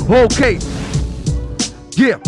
Ok. Yeah.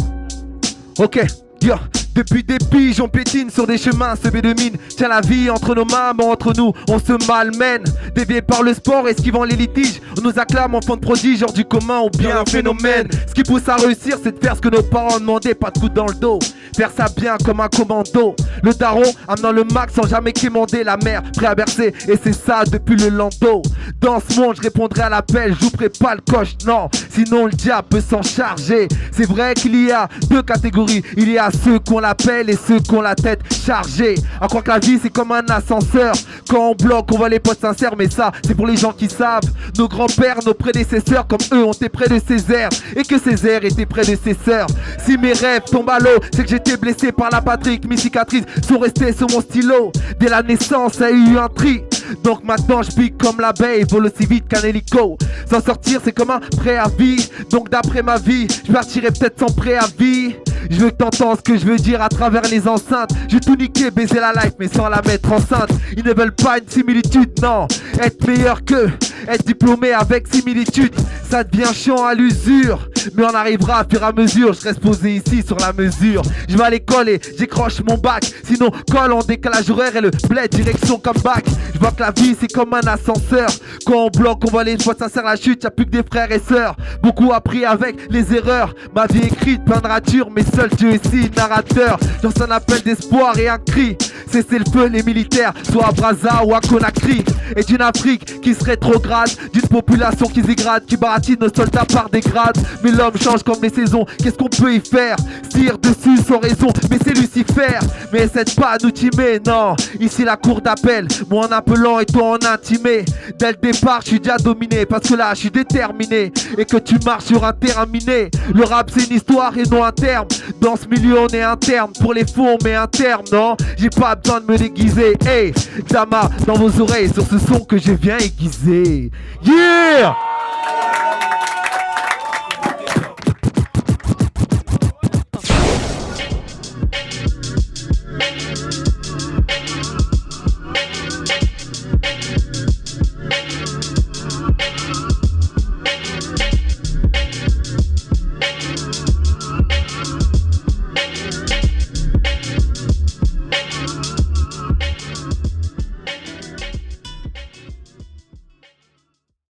Ok. Yeah. Depuis des piges, on piétine sur des chemins semés de mines. Tiens la vie entre nos mains, mais entre nous, on se malmène. Déviés par le sport, esquivant les litiges. On nous acclame enfants de prodige, hors du commun ou bien un phénomène. Ce qui pousse à réussir, c'est de faire ce que nos parents demandaient, pas de coups dans le dos. Faire ça bien comme un commando. Le daron amenant le max sans jamais quémander la mer, prêt à bercer, et c'est ça depuis le landau. Dans ce monde, je répondrai à l'appel, j'ouvrirai pas le coche, non. Sinon le diable peut s'en charger. C'est vrai qu'il y a deux catégories. Il y a ceux qu'on l'appelle et ceux qui ont la tête chargée. À croire que la vie c'est comme un ascenseur. Quand on bloque, on voit les potes sincères, mais ça c'est pour les gens qui savent. Nos grands-pères, nos prédécesseurs, comme eux ont été près de Césaire, et que Césaire était près de ses sœurs. Si mes rêves tombent à l'eau, c'est que j'étais blessé par la patrie, que mes cicatrices sont restées sur mon stylo. Dès la naissance, ça a eu un tri. Donc maintenant je pique comme l'abeille, vole aussi vite qu'un hélico. S'en sortir c'est comme un préavis. Donc d'après ma vie, je partirai peut-être sans préavis. Je veux que t'entends ce que je veux dire à travers les enceintes. J'ai tout niqué, baiser la life mais sans la mettre enceinte. Ils ne veulent pas une similitude, non. Être meilleur qu'eux, être diplômé avec similitude. Ça devient chiant à l'usure, mais on arrivera à fur et à mesure. Je reste posé ici sur la mesure. Je vais à l'école et j'écroche mon bac. Sinon colle en décalage horaire et le bled direction comeback. Je vois que la vie c'est comme un ascenseur. Quand on bloque, on voit les fois sincères la chute. Y'a plus que des frères et sœurs. Beaucoup appris avec les erreurs. Ma vie écrite, plein de ratures, mais seul Dieu est si narrateur. Lance un appel d'espoir et un cri. Cessez le feu les militaires, soit à Brazza ou à Conakry. Et d'une Afrique qui se rétrograde, d'une population qui se dégrade, qui baratine nos soldats par des grades. Mais l'homme change comme les saisons, qu'est-ce qu'on peut y faire? Se tire dessus sans raison, mais c'est Lucifer. Mais essaie pas à nous timer, non. Ici la cour d'appel, moi en appelant et toi en intimé. Dès le départ je suis déjà dominé, parce que là je suis déterminé. Et que tu marches sur un terrain miné. Le rap c'est une histoire et non un terme. Dans ce milieu on est interne, pour les faux on met un terme, non. J'ai pas besoin de me déguiser, hey Dama dans vos oreilles sur ce son que je viens aiguiser. Yeah.